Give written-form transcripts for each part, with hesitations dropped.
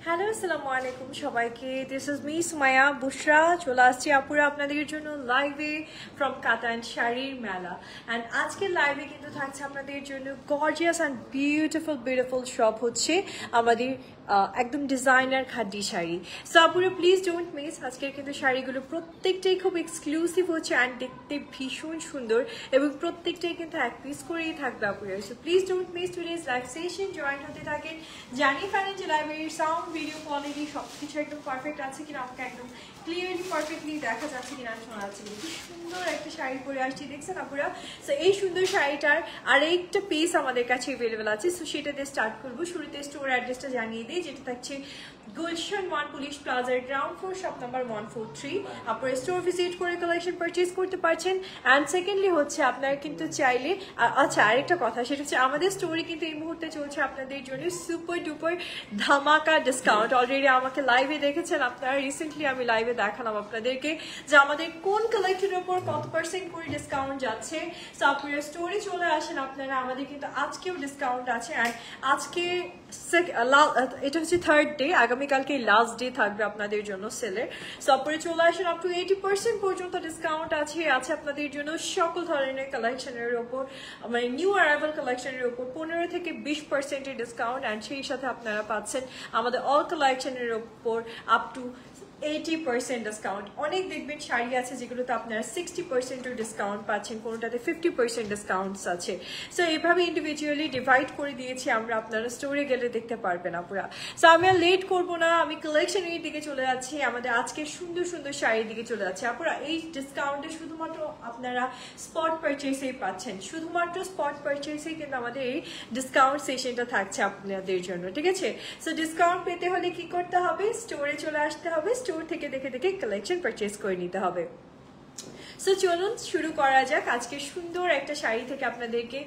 Hello আসসালামু আলাইকুম সবাইকে। দিস ইজ মি সুমাইয়া বুশরা। চলে আসছি আপুরা আপনাদের জন্য লাইভে ফ্রম কাতান শাড়ির মেলা। অ্যান্ড আজকের লাইভে কিন্তু থাকছে আপনাদের জন্য গর্জিয়াস অ্যান্ড বিউটিফুল শপ হচ্ছে আমাদের একদম ডিজাইনার খাড্ডি শাড়ি। সো আপুরা প্লিজ ডোন্ট মিস। আজকের কিন্তু শাড়িগুলো প্রত্যেকটাই খুব এক্সক্লুসিভ হচ্ছে অ্যান্ড দেখতে ভীষণ সুন্দর এবং প্রত্যেকটাই কিন্তু এক পিস করেই থাকবে আপুরা। So please don't miss today's live session, join হতে থাকেন। জানিয়ে ফেলেন যে লাইভের সাউন্ড ভিডিও কোয়ালিটি সব কিছু একদম পারফেক্ট আছে কিনা, আমাকে একদম ক্লিয়ারলি পারফেক্টলি দেখা যাচ্ছে কিনা, শোনা যাচ্ছে কিনা। কি সুন্দর একটা শাড়ি পরে আসছি দেখছেন আপুরা। সো এই সুন্দর শাড়িটার আরেকটা পিস আমাদের কাছে অ্যাভেলেবেল আছে। সো সেটা দিয়ে স্টার্ট করবো। শুরুতে স্টোর অ্যাড্রেসটা জানিয়ে দিই, যেটা থাকছে গুলশান 1 পুলিশ প্লাজার গ্রাউন্ড ফ্লোর শপ নাম্বার 143। আপনারা স্টোর ভিজিট করে কালেকশন পারচেজ করতে পারছেন। অ্যান্ড সেকেন্ডলি হচ্ছে আপনারা কিন্তু চাইলে আচ্ছা আরেকটা কথা, সেটা হচ্ছে আমাদের স্টোরে কিন্তু এই মুহূর্তে চলছে আপনাদের জন্য সুপার ডুপার ধামাকা ডিসকাউন্ট। অলরেডি আমাকে লাইভে দেখেছেন আপনারা, রিসেন্টলি আমি লাইভে দেখালাম আপনাদেরকে যে আমাদের কোন কালেকশনের উপর কত % করে ডিসকাউন্ট যাচ্ছে। সো আপনারা স্টোরে চলে আসেন আপনারা, আমাদের কিন্তু আজকেও ডিসকাউন্ট আছে। অ্যান্ড আজকে এটা হচ্ছে থার্ড ডে, আগামীকালকে লাস্ট ডে থাকবে আপনাদের জন্য সেলের। সো আপনারা চলে আসেন, আপ টু 80% পর্যন্ত ডিসকাউন্ট আছে আপনাদের জন্য সকল ধরনের কালেকশনের ওপর, মানে নিউ অ্যারাইভাল কালেকশনের ওপর 15 থেকে 20% ডিসকাউন্ট। অ্যান্ড সেই সাথে আপনারা পাচ্ছেন আমাদের অল কালেকশনের ওপর আপ টু 80% ডিসকাউন্ট। অনেক দেখবেন শাড়ি আছে যেগুলোতে আপনারা 60% ডিসকাউন্ট পাচ্ছেন, কোনোটাতে 50% ডিসকাউন্টস আছে। সো এইভাবে ইন্ডিভিজুয়ালি ডিভাইড করে দিয়েছি আমরা, আপনারা স্টোরে গেলে দেখতে পারবেন আপুরা। সো আমি আর লেট করবো না, আমি কালেকশনের দিকে চলে যাচ্ছি, আমাদের আজকে সুন্দর সুন্দর শাড়ির দিকে চলে যাচ্ছি আপুরা। এই ডিসকাউন্টে শুধুমাত্র আপনারা স্পট পারচেসেই পাচ্ছেন, শুধুমাত্র স্পট পারচেসেই কিন্তু আমাদের এই ডিসকাউন্ট সেশনটা থাকছে আপনাদের জন্য, ঠিক আছে? সো ডিসকাউন্ট পেতে হলে কি করতে হবে? স্টোরে চলে আসতে হবে, স্টোর থেকে দেখে দেখে কালেকশন পারচেস করে নিতে হবে। সো চলুন শুরু করা যাক। আজকে সুন্দর একটা শাড়ি থেকে আপনাদেরকে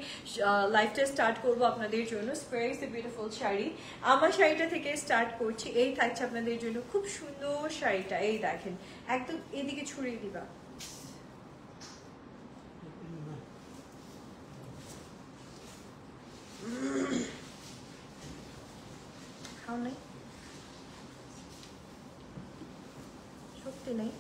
লাইফটা স্টার্ট করবো আপনাদের জন্য। ভেরি বিউটিফুল শাড়ি, আমার শাড়িটা থেকে স্টার্ট করছি। এই থাকছে আপনাদের জন্য খুব সুন্দর শাড়িটা, এই দেখেন একদম এদিকে ছড়িয়ে দিবা। খাও নাই, সত্যি নাই।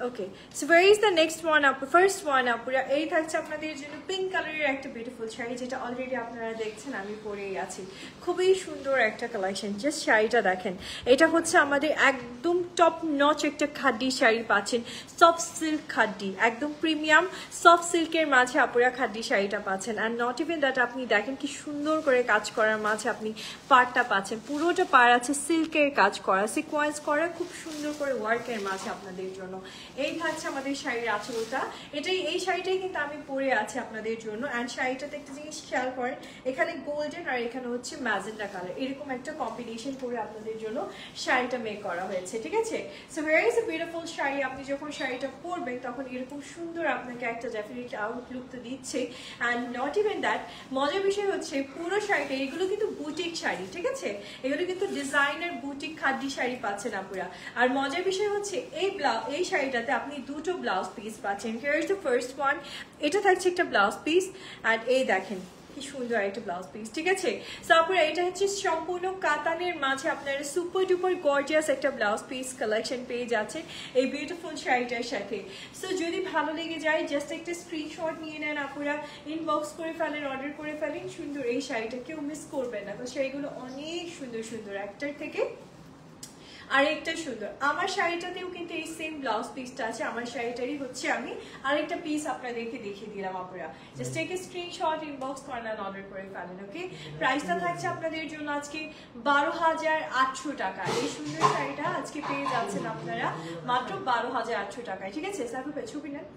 Okay, so where is the next one আপ? ফার্স্ট ওয়ান আপুরা, এই থাকছে আপনাদের জন্য পিঙ্ক কালারের একটা বিউটিফুল শাড়ি, যেটা অলরেডি আপনারা দেখছেন আমি পরেই আছি। খুবই সুন্দর একটা কালেকশন, জাস্ট শাড়িটা দেখেন। এটা হচ্ছে আমাদের একদম টপ নচ একটা খাড্ডি শাড়ি পাচ্ছেন, সফট সিল্ক খাড্ডি, একদম প্রিমিয়াম সফট সিল্কের মাঝে আপুরা খাড্ডি শাড়িটা পাচ্ছেন। অ্যান্ড নট ইভেন দ্যাট, আপনি দেখেন কি সুন্দর করে কাজ করার মাঝে আপনি পাড়টা পাচ্ছেন, পুরোটা পাড় আছে সিল্কের কাজ করা, সিকোয়েন্স করা, খুব সুন্দর করে ওয়ার্কের মাঝে আপনাদের জন্য। এই থাকছে আমাদের শাড়ির আঁচলটা, এই শাড়িটাই কিন্তু আমি পরে আছি আপনাদের জন্য। অ্যান্ড শাড়িটাতে একটা জিনিস খেয়াল করেন, এখানে গোল্ডেন আর এখানে হচ্ছে ম্যাজেন্টা কালার, এরকম একটা কম্বিনেশন করে আপনাদের জন্য শাড়িটা মেক করা হয়েছে, ঠিক আছে? So very is a beautiful sari. আপনি যখন শাড়িটা পরবেন তখন এরকম সুন্দর আপনাকে একটা ডেফিনেট আউটলুক তো দিচ্ছে। অ্যান্ড নট ইভেন দ্যাট, মজার বিষয় হচ্ছে পুরো শাড়িটা, এগুলো কিন্তু বুটিক শাড়ি, ঠিক আছে? এগুলো কিন্তু ডিজাইনার বুটিক খাড্ডি শাড়ি পাচ্ছেন আপুরা। আর মজার বিষয় হচ্ছে এই শাড়িটাতে আপনি দুটো ব্লাউজ পিস পাচ্ছেন। Here is the first one, এটা থাকছে একটা ব্লাউজ পিস। অ্যান্ড এই দেখেন কি সুন্দর একটা ব্লাউজ পিস, ঠিক আছে? সো আপনারা এটা হচ্ছে সম্পূর্ণ কাতানের মাঝে আপনারা সুপার ডুপার গর্জিয়াস একটা ব্লাউজ পিস কালেকশন পেয়ে যাচ্ছেন এই বিউটিফুল শাড়িটার সাথে। সো যদি ভালো লেগে যায় জাস্ট একটা স্ক্রিনশট নিয়ে নেন আপুরা, ইনবক্স করে ফেলেন, অর্ডার করে ফেলেন। সুন্দর এই শাড়িটা কেউ মিস করবেন না, তো শাড়িগুলো অনেক সুন্দর সুন্দর, একটার থেকে আরেকটা সুন্দর। আমার শাড়িটাতেও কিন্তু এই সেম ব্লাউজ পিসটা আছে, আমার শাড়িটারই হচ্ছে আমি আরেকটা পিস আপনাদেরকে দেখিয়ে দিলাম আপনারা। Just take a screenshot, inbox করেন, অর্ডার করে ফেলেন, ওকে? প্রাইসটা থাকছে আপনাদের জন্য আজকে 12,800 টাকা। এই সুন্দর শাড়িটা আজকে পেয়ে যাচ্ছেন আপনারা মাত্র 12,800 টাকায়, ঠিক আছে? সাফু ছবি নেন।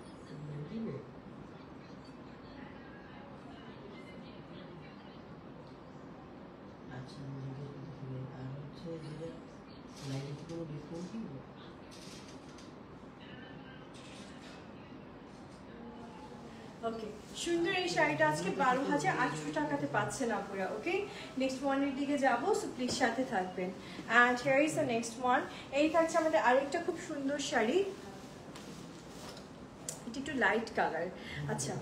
ওকে, সুন্দর এই শাড়িটা আজকে 12,800 টাকাতে পাচ্ছেন আপুরা, ওকে? নেক্সট ওয়ানের দিকে যাবো, সো প্লিজ সাথে থাকবেন। And here is the next one, এই থাকছে আমাদের আরেকটা খুব সুন্দর শাড়ি, এটা একটু লাইট কালার। আচ্ছা,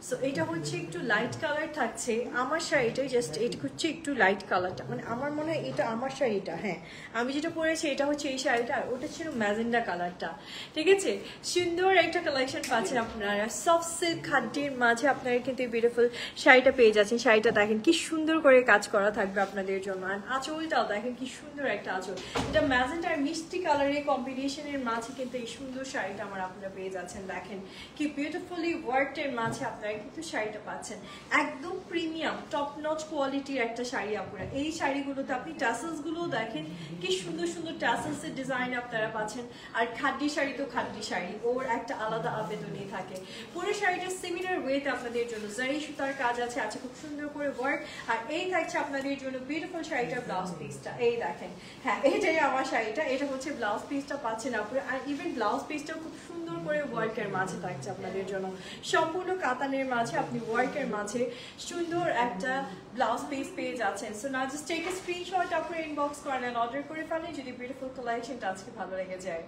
সো এটা হচ্ছে একটু লাইট কালার থাকছে আমার শাড়িটাই, জাস্ট এটা হচ্ছে একটু লাইট কালারটা, মানে আমার মনে হয় এটা আমার শাড়িটা, হ্যাঁ আমি যেটা পরেছি এটা হচ্ছে এই শাড়িটা, আর ওটা ছিল ম্যাজেন্ডা কালারটা। ঠিক আছে, সুন্দর একটা কালেকশন পাচ্ছেন আপনারা সফট সিল্ক খাদ্যের মাঝে। আপনারা কিন্তু এই বিউটিফুল শাড়িটা পেয়ে যাচ্ছেন। শাড়িটা দেখেন কি সুন্দর করে কাজ করা থাকবে আপনাদের জন্য, আর আঁচলটাও দেখেন কি সুন্দর একটা আঁচল। এটা ম্যাজেন্ডা আর মিষ্টি কালারের কম্বিনেশনের মাঝে কিন্তু এই সুন্দর শাড়িটা আমার আপনারা পেয়ে যাচ্ছেন। দেখেন কি বিউটিফুলি ওয়ার্কের মাঝে আপনারা কিন্তু শাড়িটা পাচ্ছেন, একদম প্রিমিয়াম টপ নচ কোয়ালিটির একটা শাড়ি আপনারা। এই শাড়িগুলোতে আপনি টাসেলস গুলো দেখেন কি সুন্দর সুন্দর টাসেলস এর ডিজাইন আপনারা পাচ্ছেন। আর খাদ্যি শাড়ি তো খাদ্যি শাড়ি, ওর একটা আলাদা আবেদনই থাকে। পুরো শাড়িটা সিমিলার ওয়েতে আপনাদের জন্য জারি সুতার কাজ আছে, আছে খুব সুন্দর করে ওয়ার্ক। আর এই থাকছে আপনাদের জন্য বিউটিফুল শাড়িটার ব্লাউজ পিসটা, এই দেখেন, হ্যাঁ এটাই আমার শাড়িটা, এটা হচ্ছে ব্লাউজ পিসটা পাচ্ছেন আপনারা। আর ইভেন ব্লাউজ পিসটাও খুব সুন্দর করে ওয়ার্কের মাঝে থাকছে আপনাদের জন্য, সম্পূর্ণ কাতানের মাঝে আপনি ওয়ার্কের মাঝে সুন্দর একটা ব্লাউজ পিস পেয়ে যাচ্ছেন। সো না জাস্ট টেক এ স্ক্রিনশট আপনার ইনবক্স করেন, অর্ডার করে ফেলেন যদি বিউটিফুল কালেকশনটা আজকে ভালো লেগে যায়।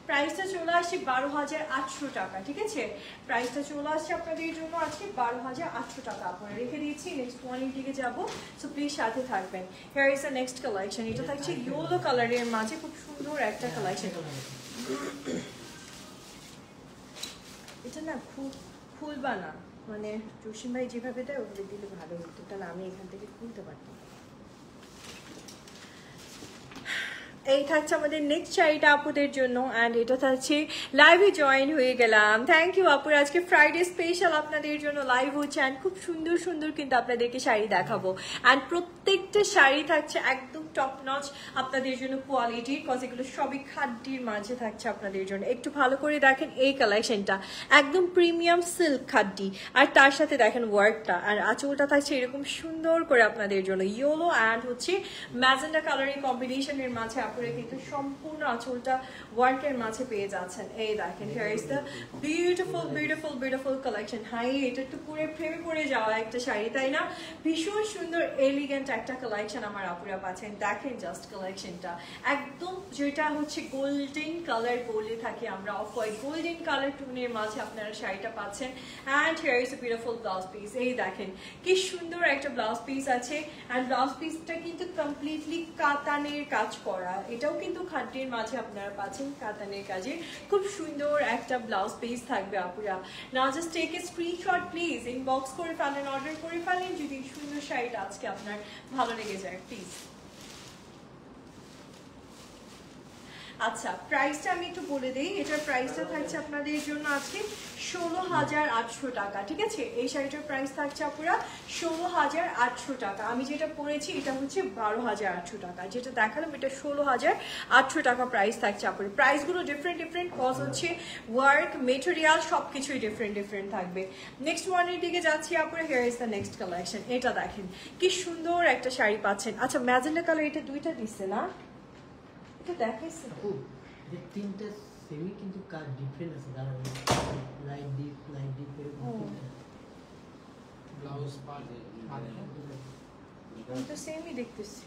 প্রাইসটা চলে আসছে 12,800 টাকা। ঠিক আছে, প্রাইসটা চলে আসছে আপনাদের জন্য আজকে 12,800 টাকা আপনারা রেখে দিয়েছি। নেক্সট ওয়ানের দিকে যাব, সো প্লিজ সাথে থাকবেন। Here is the next collection, এটা থাকছে ইয়েলো কালারের মাঝে, খুব সুন্দর একটা কালেকশন। এটা না খুব খুলবা না, মানে জসিম ভাই যেভাবে দেয় ওভাবে দিলে ভালো হতো, তাহলে আমি এখান থেকে খুলতে পারতাম। এই থাকছে আমাদের নেক্সট শাড়িটা আপুদের জন্য, অ্যান্ড এটা থাকছে লাইভে জয়েন হয়ে গেলাম। থ্যাংক ইউ আপুর, আজকে ফ্রাইডে স্পেশাল আপনাদের জন্য লাইভ হচ্ছে, অ্যান্ড খুব সুন্দর সুন্দর কিন্তু আপনাদেরকে শাড়ি দেখাবো। অ্যান্ড প্রত্যেকটা শাড়ি থাকছে একদম টপ নচ আপনাদের জন্য কোয়ালিটির, কজ এগুলো সবই খাদ্যির মাঝে থাকছে আপনাদের জন্য। একটু ভালো করে দেখেন এই কালেকশনটা, একদম প্রিমিয়াম সিল্ক খাদ্যি, আর তার সাথে দেখেন ওয়ার্কটা, আর আঁচলটা থাকছে এরকম সুন্দর করে আপনাদের জন্য ইয়েলো অ্যান্ড হচ্ছে ম্যাজেন্ডা কালারের কম্বিনেশনের মাঝে আপনারা কিন্তু সম্পূর্ণ আঁচলটা ওয়ার্কের মাঝে পেয়ে যাচ্ছেন। এই দেখেন, here is the beautiful beautiful beautiful collection. Hi, এটা একটু পুরো প্রেমে পড়ে যাওয়া একটা শাড়ি, তাই না? ভীষণ সুন্দর এলিগেন্ট একটা কালেকশন আমার আপুরা পাচ্ছেন। দেখেন জাস্ট কালেকশনটা, একদম যেটা হচ্ছে গোল্ডেন কালার বলে থাকি আমরা, অফ হোয়াইট গোল্ডেন কালার টোনের মাঝে আপনারা শাড়িটা পাচ্ছেন। And here is a beautiful blouse piece, এই দেখেন কি সুন্দর একটা ব্লাউজ পিস আছে। অ্যান্ড ব্লাউজ পিসটা কিন্তু কমপ্লিটলি কাতানের কাজ করা, এটাও কিন্তু খাদ্যের মাঝে আপনারা পাচ্ছেন কাতানের কাজে। খুব সুন্দর একটা ব্লাউজ পিস থাকবে আপুরা। না just take a screenshot please, inbox করে ফেলেন, অর্ডার করে ফেলেন যদি সুন্দর শাড়িটা আজকে আপনার ভালো লেগে যায় প্লিজ। আচ্ছা, প্রাইসটা আমি একটু বলে দিই। এটার প্রাইসটা থাকছে আপনাদের জন্য আজকে 16,800 টাকা। ঠিক আছে, এই শাড়িটার প্রাইস থাকছে আপুরা 16,800 টাকা। আমি যেটা পরেছি এটা হচ্ছে 12,800 টাকা, যেটা দেখালাম এটা 16,800 টাকা প্রাইস থাকছে আপুরা। প্রাইসগুলো ডিফারেন্ট ডিফারেন্ট, কজ হচ্ছে ওয়ার্ক মেটেরিয়াল সব কিছুই ডিফারেন্ট ডিফারেন্ট থাকবে। নেক্সট ওয়ানের দিকে যাচ্ছি আপুরা। Here is the next collection, এটা দেখেন কি সুন্দর একটা শাড়ি পাচ্ছেন। আচ্ছা, ম্যাজেন্ডা কালার এটা দুইটা দিচ্ছে না, এটা দেখাইছে যে তিনটা সেমি কিন্তু কাজ ডিফারেন্ট আছে, কারণ লাইট ডিপ এর ব্লাউজ পার্ট আমি তো সেমই দেখতেছি।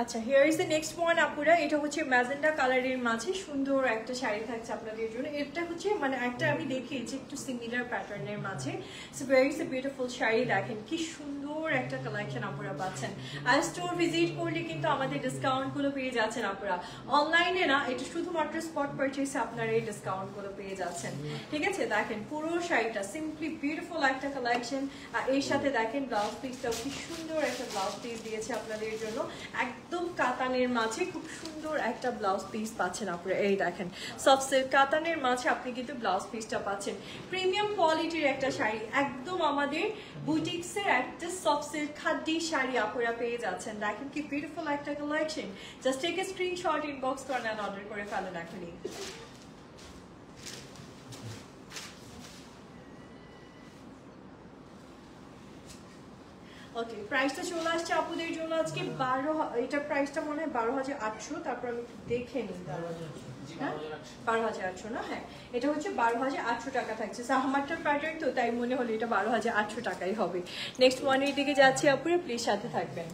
আচ্ছা, here is the next one আপুরা। এটা হচ্ছে ম্যাজেন্ডা কালারের মাঝে সুন্দর একটা শাড়ি থাকছে আপনাদের জন্য। এটা হচ্ছে মানে একটা আমি দেখিয়েছি একটু সিমিলার প্যাটার্নের মাঝে। So very is a beautiful sari, দেখেন কি সুন্দর একটা কালেকশন আপুরা পাচ্ছেন। আর স্টোর ভিজিট করলে কিন্তু আমাদের ডিসকাউন্টগুলো পেয়ে যাচ্ছেন আপুরা, অনলাইনে না, এটা শুধুমাত্র স্পট পারচেসে আপনারা এই ডিসকাউন্টগুলো পেয়ে যাচ্ছেন। ঠিক আছে, দেখেন পুরো শাড়িটা সিম্পলি বিউটিফুল একটা কালেকশন। আর এর সাথে দেখেন ব্লাউজ পিসটাও কি সুন্দর একটা ব্লাউজ পিস দিয়েছে আপনাদের জন্য, একদম কাতানের মাঝে খুব সুন্দর একটা ব্লাউজ পিস পাচ্ছেন আপনারা। এই দেখেন সফট সিল্ক কাতানের মাঝে আপনি কিন্তু ব্লাউজ পিসটা পাচ্ছেন। প্রিমিয়াম কোয়ালিটির একটা শাড়ি, একদম আমাদের বুটিক্সের একটা সফট সিল্ক খাদ্যি শাড়ি আপনারা পেয়ে যাচ্ছেন। দেখেন কি বিউটিফুল একটা collection. Just take a screenshot, inbox করেন আর অর্ডার করে ফেলেন এখনই। ওকে, প্রাইসটা চলে আসছে আপুদের জন্য আজকে 12, এটা প্রাইসটা মনে হয় 12,800। তারপর আমি দেখে নিই, 12,800 না? হ্যাঁ, এটা হচ্ছে 12,800 টাকা থাকছে। সাহমারটার প্যাটার্ন তো তাই মনে হলো এটা 12,800 টাকাই হবে। নেক্সট ওয়ানের দিকে যাচ্ছি আপুরা, প্লিজ সাথে থাকবেন।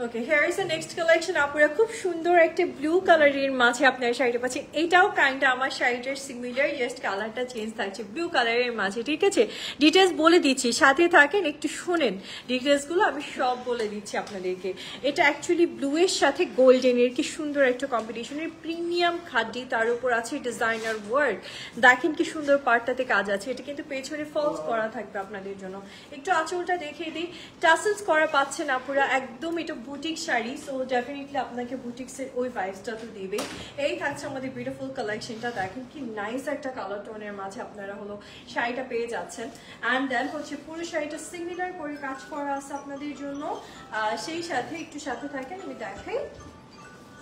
Okay, here is the next collection. আপুরা খুব সুন্দর একটা ব্লু কালারের মাঝে আপনার শাড়িটা পাচ্ছেন। এটাও কাইন্ডটা আমার শাড়িটার সিমিলার, জাস্ট কালারটা চেঞ্জ থাকছে ব্লু কালারের মাঝে, ঠিক আছে? ডিটেলস বলে দিচ্ছি, সাথে থাকেন, একটু শোনেন ডিটেলসগুলো, আমি সব বলে দিচ্ছি আপনাদেরকে। এটা অ্যাকচুয়ালি ব্লু এর সাথে গোল্ডেনের কি সুন্দর একটা কম্বিনেশনের প্রিমিয়াম খাদ্যি, তার উপর আছে ডিজাইনার ওয়ার্ক। দেখেন কি সুন্দর পার্টটাতে কাজ আছে। এটা কিন্তু পেছনে ফলস করা থাকবে আপনাদের জন্য। একটু আঁচলটা দেখিয়ে দিই, টাসেলস করা পাচ্ছেন আপুরা, একদম এটা বুটিক শাড়ি, সো ডেফিনেটলি আপনাকে বুটিক্সের ওই ভাইবসটা তো দিবে। এই থাকছে আমাদের বিউটিফুল কালেকশনটা, দেখেন কি নাইস একটা কালার টোনের মাঝে আপনারা হলো শাড়িটা পেয়ে যাচ্ছেন। অ্যান্ড দেন হচ্ছে পুরো শাড়িটা সিমিলার করে কাজ করা আছে আপনাদের জন্য। সেই সাথে একটু সাথে থাকেন, আমি দেখাই,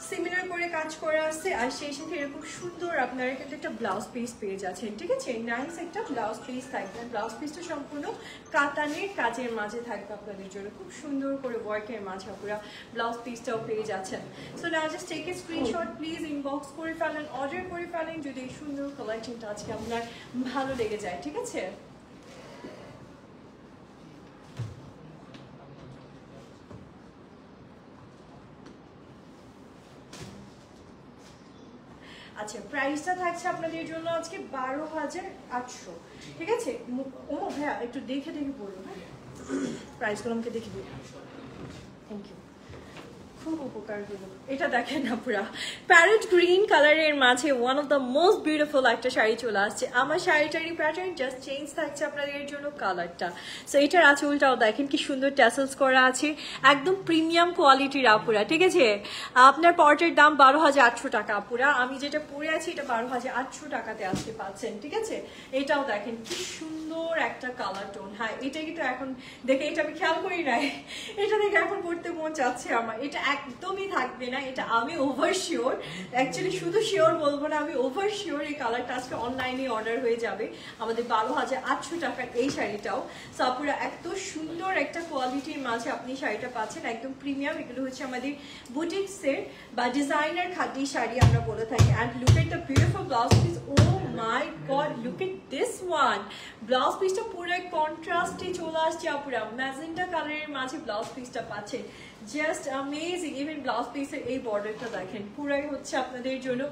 সিমিলার করে কাজ করা আছে। আর সেই সাথে এরকম সুন্দর আপনারা কিন্তু একটা ব্লাউজ পিস পেয়ে যাচ্ছেন, ঠিক আছে? নাইস একটা ব্লাউজ পিস থাকবে। ব্লাউজ পিসটা সম্পূর্ণ কাতানের কাজের মাঝে থাকবে আপনাদের জন্য, খুব সুন্দর করে ওয়ার্কের মাঝে পুরো ব্লাউজ পিসটাও পেয়ে যাচ্ছেন। So now just take a screenshot, please inbox করে ফেলেন, অর্ডার করে ফেলেন যদি এই সুন্দর কালেকশনটা আজকে আপনার ভালো লেগে যায়, ঠিক আছে? আচ্ছা, প্রাইসটা থাকছে আপনাদের জন্য আজকে 12,800, ঠিক আছে? ও ভাইয়া একটু দেখে দেখে বলুন, হ্যাঁ প্রাইসগুলো আমাকে দেখে দিন। থ্যাংক ইউ, খুব উপকার হলো। এটা দেখেন আপুরা, প্যারেট গ্রিন কালারের মাঝে one of the most beautiful একটা শাড়ি চলে আসছে। আমার শাড়িটারই প্যাটার্ন, জাস্ট চেঞ্জ থাকছে আপনাদের জন্য কালারটা। সো এটার আঁচলটাও দেখেন কি সুন্দর ট্যাসেলস করা আছে, একদম প্রিমিয়াম কোয়ালিটির আপুরা, ঠিক আছে? আপনার পর্টের দাম 12,800 টাকা আপুরা। আমি যেটা পরে আছি এটা 12,800 টাকাতে আজকে পাচ্ছেন, ঠিক আছে? এটাও দেখেন কি সুন্দর একটা কালার টোন। হ্যাঁ, এটা কিন্তু এখন দেখে, এটা আমি খেয়াল করি নাই, এটা দেখে এখন পড়তে মন চাচ্ছে আমার। এটা একদমই থাকবে না, এটা আমি ওভার শিওর, অ্যাকচুয়ালি শুধু শিওর বলবো না, আমি ওভার শিওর এই কালারটা আজকে অনলাইনে অর্ডার হয়ে যাবে আমাদের 12,800 টাকার এই শাড়িটাও। সো আপুরা এত সুন্দর একটা কোয়ালিটির মাঝে আপনি শাড়িটা পাচ্ছেন, একদম প্রিমিয়াম। এগুলো হচ্ছে আমাদের বুটিক্সের বা ডিজাইনার খাদি শাড়ি আমরা বলে থাকি। And look at the beautiful blouse piece, oh my god, look at this one. Blouse পিসটা পুরো কন্ট্রাস্টে চলে আসছে আপুরা, ম্যাজেন্টা কালারের মাঝে ব্লাউজ পিসটা পাচ্ছেন, জাস্ট অ্যামেজিং। ইভেন ব্লাউজ পিসের এই বর্ডারটা দেখেন, পুরাই হচ্ছে আপনাদের জন্য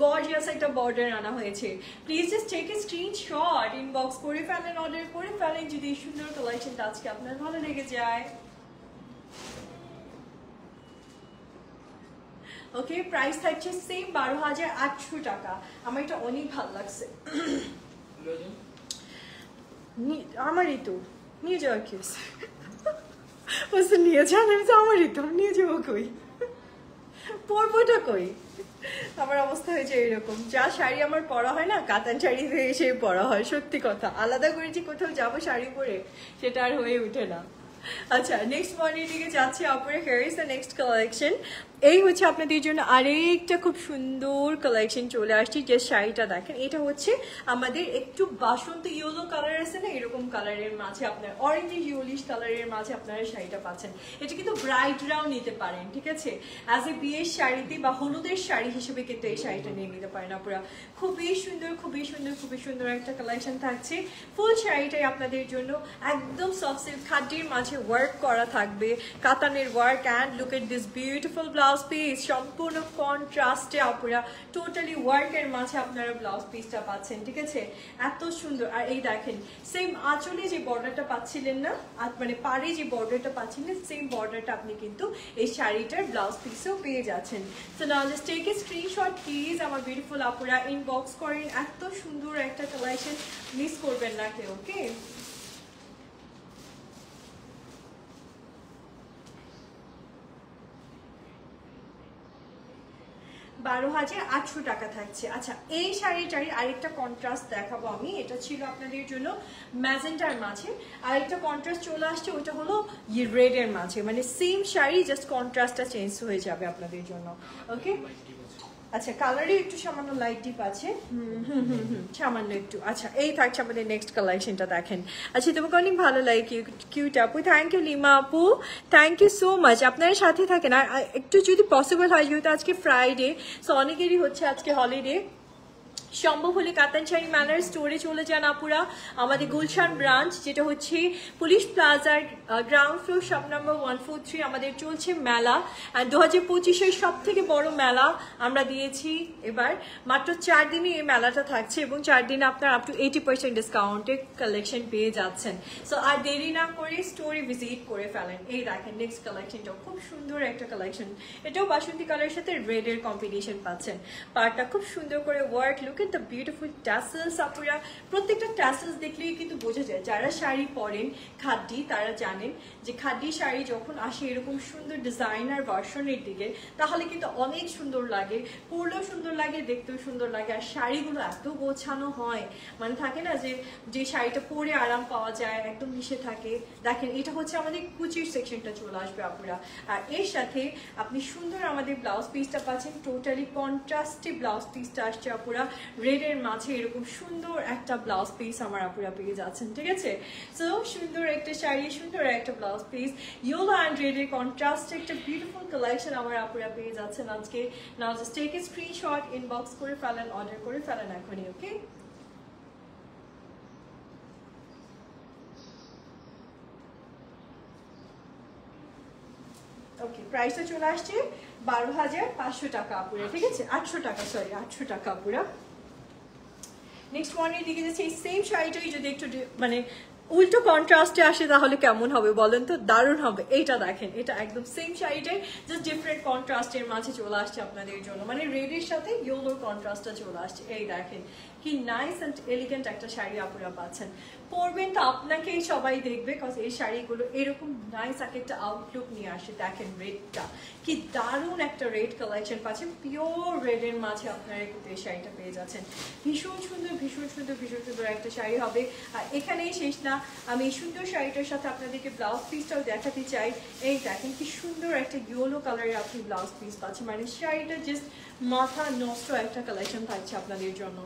গর্জিয়াস একটা বর্ডার আনা হয়েছে। Please just take a screenshot, inbox করে ফেলেন, অর্ডার করে ফেলেন যদি এই সুন্দর কালেকশনটা আজকে আপনার ভালো লেগে যায়। ওকে, প্রাইস থাকছে সেম 12,800 টাকা। আমার এটা অনেক ভালো লাগছে। আমারই তো নিয়ে যাওয়ার কি বলছে, নিয়ে যান, আমারই তো নিয়ে যাবো, কই পরবোটা কই? আমার অবস্থা হয়েছে এরকম, যা শাড়ি আমার পরা হয় না, কাতান শাড়ি এসে পরা হয়, সত্যি কথা। আলাদা করে যে কোথাও যাবো শাড়ি পরে, সেটা আর হয়ে ওঠে না। আচ্ছা, নেক্সট মডেল দিকে যাচ্ছি আপুরে। Here is the next collection. এই হচ্ছে আপনাদের জন্য আরেকটা খুব সুন্দর কালেকশন চলে আসছে। যে শাড়িটা দেখেন, এটা হচ্ছে আমাদের একটু বাসন্তী ইয়েলো কালার আছে না, এরকম কালারের মাঝে আপনার অরেঞ্জ ইয়েলিশ কালারের মাঝে আপনারা শাড়িটা পাচ্ছেন। এটা কিন্তু ব্রাইডরাও নিতে পারেন, ঠিক আছে? অ্যাজ এ বিয়ের শাড়িতে বা হলুদের শাড়ি হিসেবে কিন্তু এই শাড়িটা নিয়ে নিতে পারেন আপনারা। খুবই সুন্দর, খুবই সুন্দর, খুবই সুন্দর একটা কালেকশন থাকছে। ফুল শাড়িটাই আপনাদের জন্য একদম সফট সিল্ক খাদির মাঝে ওয়ার্ক করা থাকবে, কাতানের work. And look at this beautiful blouse piece, সম্পূর্ণ কন্ট্রাস্টে আপুরা টোটালি ওয়ার্কের মাঝে আপনারা ব্লাউজ পিসটা পাচ্ছেন, ঠিক আছে? এত সুন্দর। আর এই দেখেন, সেম আঁচলে যে বর্ডারটা পাচ্ছিলেন না, মানে পাড়ে যে বর্ডারটা পাচ্ছিলেন, সেম বর্ডারটা আপনি কিন্তু এই শাড়িটার ব্লাউজ পিসেও পেয়ে যাচ্ছেন। So now just take a screenshot please, আমার বিউটিফুল আপুরা ইনবক্স করেন। এত সুন্দর একটা কালেকশন মিস করবেন না কেউ, ওকে? 12,800 টাকা থাকছে। আচ্ছা, এই শাড়িটারই আরেকটা কন্ট্রাস্ট দেখাবো আমি। এটা ছিল আপনাদের জন্য ম্যাজেন্টার মাঝে, আরেকটা কন্ট্রাস্ট চলে আসছে, ওটা হলো রেডের মাঝে। মানে সেম শাড়ি, জাস্ট কন্ট্রাস্টটা চেঞ্জ হয়ে যাবে আপনাদের জন্য, ওকে? আচ্ছা, কালারই একটু সামান্য লাইট ডিপ আছে, সামান্য একটু। আচ্ছা, এই থাকছে আমাদের নেক্সট কালেকশনটা দেখেন। আচ্ছা, তোমাকে অনেক ভালো লাগে, কিউট আপু। থ্যাংক ইউ লিমা আপু, থ্যাংক ইউ সো মাচ। আপনার সাথে থাকেন। আর একটু যদি পসিবল হয়, যেহেতু আজকে ফ্রাইডে, সো অনেকেরই হচ্ছে আজকে হলিডে, সম্ভব হলে কাতান শাড়ি মেলার স্টোরে চলে যান আপুরা, আমাদের গুলশান ব্রাঞ্চ যেটা হচ্ছে পুলিশ প্লাজার গ্রাউন্ড ফ্লোর শপ নাম্বার 143। আমাদের চলছে মেলা, আর 2025-এর সব থেকে বড় মেলা আমরা দিয়েছি এবার। মাত্র 4 দিনই এই মেলাটা থাকছে এবং 4 দিনে আপনার আপ টু 80% ডিসকাউন্টে কালেকশন পেয়ে যাচ্ছেন। সো আর দেরি না করে স্টোরে ভিজিট করে ফেলেন। এই দেখেন নেক্সট কালেকশনটাও খুব সুন্দর একটা কালেকশন, এটাও বাসন্তী কালারের সাথে রেডের কম্বিনেশন পাচ্ছেন। পার্টটা খুব সুন্দর করে work, look at the beautiful tassels. আপুরা প্রত্যেকটা ট্যাসেলস দেখলেই কিন্তু বোঝা যায়, যারা শাড়ি পরেন খাদ্যি তারা জানেন যে খাদ্যি শাড়ি যখন আসে এরকম সুন্দর ডিজাইনার ভার্সনের দিকে, তাহলে কিন্তু অনেক সুন্দর লাগে, পরলেও সুন্দর লাগে, দেখতেও সুন্দর লাগে। আর শাড়িগুলো এত গোছানো হয়, মানে থাকে না যে শাড়িটা পরে আরাম পাওয়া যায়, একদম মিশে থাকে। দেখেন এটা হচ্ছে আমাদের কুচির সেকশনটা চলে আসবে আপুরা, আর এর সাথে আপনি সুন্দর আমাদের ব্লাউজ পিসটা পাচ্ছেন। টোটালি কন্ট্রাস্টে ব্লাউজ পিসটা আসছে আপুরা, রেডের মাঝে এরকম সুন্দর একটা ব্লাউজ পিস আমার আপুরা পেয়ে যাচ্ছেন, ঠিক আছে। সো সুন্দর একটা শাড়ি, সুন্দর একটা ব্লাউজ পিস, ইয়েলো অ্যান্ড রেডের কন্ট্রাস্টে একটা বিউটিফুল কালেকশন আমার আপুরা পেয়ে যাচ্ছেন আজকে। Now just take a screenshot, inbox করে ফেলেন, অর্ডার করে ফেলেন এখনই, ওকে। ওকে, প্রাইসটা চলে আসছে 12,500 টাকা আপুরা, ঠিক আছে, 800 টাকা, সরি 800 টাকা আপুরা। নেক্সট ওয়ানের দিকে যাচ্ছে, এই সেম শাড়িটাই যদি একটু মানে উল্টো কন্ট্রাস্টে আসে তাহলে কেমন হবে বলেন তো? দারুণ হবে। এইটা দেখেন, এটা একদম সেম শাড়িটাই জাস্ট ডিফারেন্ট কন্ট্রাস্টের মাঝে চলে আসছে আপনাদের জন্য, মানে রেডের সাথে ইয়েলোর কন্ট্রাস্টটা চলে আসছে। এই দেখেন কি নাইস অ্যান্ড এলিগেন্ট একটা শাড়ি আপনারা পাচ্ছেন। পরবেন তো আপনাকেই সবাই দেখবে, কজ এই শাড়িগুলো এরকম নাইস একটা আউটলুক নিয়ে আসে। দেখেন রেডটা কি দারুণ একটা রেড কালেকশন পাচ্ছেন, পিওর রেডের মাঝে আপনারা কিন্তু এই শাড়িটা পেয়ে যাচ্ছেন। ভীষণ সুন্দর ভীষণ সুন্দর ভীষণ সুন্দর একটা শাড়ি হবে। আর এখানেই শেষ না, আমি এই সুন্দর শাড়িটার সাথে আপনাদেরকে ব্লাউজ পিসটাও দেখাতে চাই। এই দেখেন কি সুন্দর একটা ইয়েলো কালারের আপনি ব্লাউজ পিস পাচ্ছেন, মানে শাড়িটা জাস্ট মাথা নষ্ট একটা কালেকশন থাকছে আপনাদের জন্য।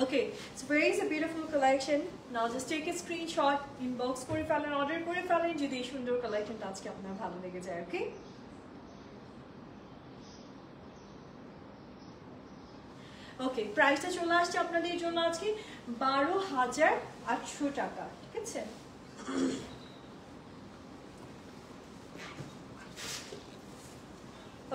Okay, so very is a beautiful collection. Now just take a screenshot, inbox করে ফেলেন, অর্ডার করে ফেলেন যদি এই সুন্দর কালেকশনটা আজকে আপনার ভালো লেগে যায়, ওকে। ওকে, প্রাইসটা চলে আসছে আপনাদের জন্য আজকে 12,800 টাকা, ঠিক আছে।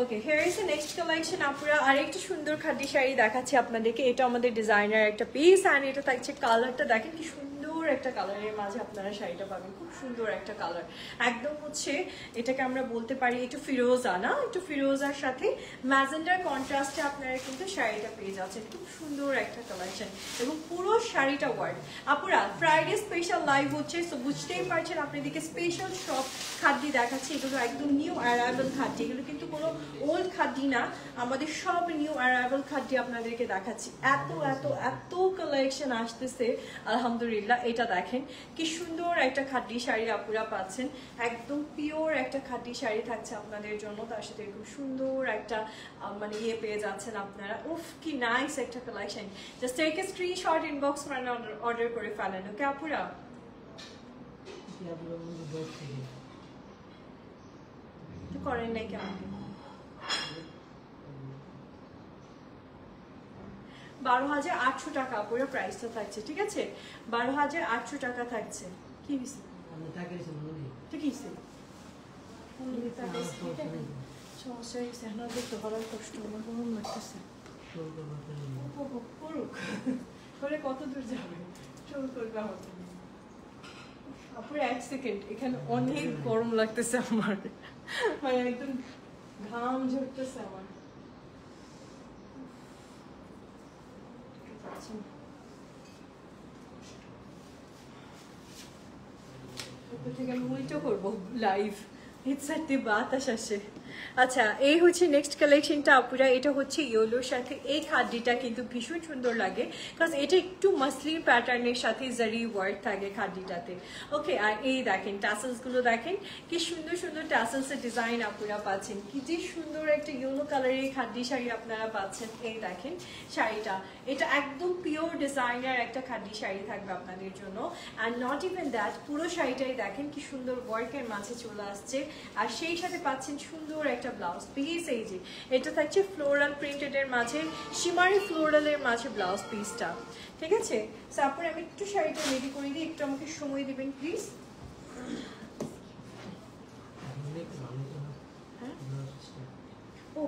Okay, here is the next collection আপুরা। আরেকটা সুন্দর খাদি শাড়ি দেখাচ্ছি আপনাদেরকে, এটা আমাদের ডিজাইনার একটা পিস, অ্যান্ড এটা থাকছে কালারটা দেখেন কি সুন্দর একটা কালারের মাঝে আপনারা শাড়িটা পাবেন, খুব সুন্দর একটা কালার, একদম হচ্ছে এটাকে আমরা বলতে পারি একটু ফিরোজা, না একটু ফিরোজার সাথে ম্যাজেন্ডার কন্ট্রাস্টে আপনারা কিন্তু শাড়িটা পেয়ে যাচ্ছেন। খুব সুন্দর একটা কালেকশন এবং পুরো শাড়িটা ওয়ার্ক। আপুরা ফ্রাইডে স্পেশাল লাইভ হচ্ছে, সো বুঝতেই পারছেন আপনাদেরকে স্পেশাল সব খাদ্য দেখাচ্ছি। এগুলো একদম নিউ অ্যারাইভাল খাদ্য, এগুলো কিন্তু কোনো ওল্ড খাদ্য না, আমাদের সব নিউ অ্যারাইভাল খাদ্য আপনাদেরকে দেখাচ্ছি। এত এত এত কালেকশন আসতেছে আলহামদুলিল্লাহ। এটা দেখেন কি সুন্দর একটা খাদ্য শাড়ি আপুরা পাচ্ছেন, একদম পিওর একটা খাদ্য শাড়ি থাকছে আপনাদের জন্য, তার সাথে খুব সুন্দর একটা মানে ইয়ে পেয়ে যাচ্ছেন আপনারা। উফ কি নাইস একটা collection. Just take a screenshot, inbox করে অর্ডার করে ফেলেন, ওকে আপুরা। করেন নাই কেমন? 12,800 টাকা পুরো প্রাইসটা থাকছে, ঠিক আছে। 12,800 টাকা থাকছে। কি হয়েছে? ঠিক আছে, সমস্যা হয়েছে, এখন দেখতে ভালোই কষ্ট, আমার গরম লাগতেছে। করে কত দূর যাবে? চল করবে আমার আপুর 1 সেকেন্ড, এখানে অনেক গরম লাগতেছে আমার, মানে একদম ঘাম ঝরতেছে আমার। থেকে আমি উল্টো করবো লাইভ, ইটসাতে বাতাস আসে। আচ্ছা, এই হচ্ছে নেক্সট কালেকশনটা আপুরা, এটা হচ্ছে ইয়েলোর সাথে এই খাদ্যটা কিন্তু ভীষণ সুন্দর লাগে, কারণ এটা একটু মাসলিন প্যাটার্নের সাথে জারি ওয়ার্ক থাকে খাদ্যটাতে। ওকে, আর এই দেখেন টাসেলস গুলো দেখেন কি সুন্দর সুন্দর টাসেলসের ডিজাইন আপনারা পাচ্ছেন, কি যে সুন্দর একটা ইয়েলো কালারের খাদ্য শাড়ি আপনারা পাচ্ছেন। এই দেখেন শাড়িটা, এটা একদম পিওর ডিজাইনার একটা খাদ্য শাড়ি থাকবে আপনাদের জন্য। অ্যান্ড নট ইভেন দ্যাট, পুরো শাড়িটাই দেখেন কি সুন্দর ওয়ার্কের মাঝে চলে আসছে, আর সেই সাথে পাচ্ছেন সুন্দর সুন্দর একটা ব্লাউজ পিস। এই যে এটা থাকছে ফ্লোরাল প্রিন্টেডের মাঝে, শিমারি ফ্লোরালের মাঝে ব্লাউজ পিসটা, ঠিক আছে? তারপরে আমি একটু শাড়িটা রেডি করে দিই, একটু আমাকে সময় দিবেন প্লিজ। হ্যাঁ ও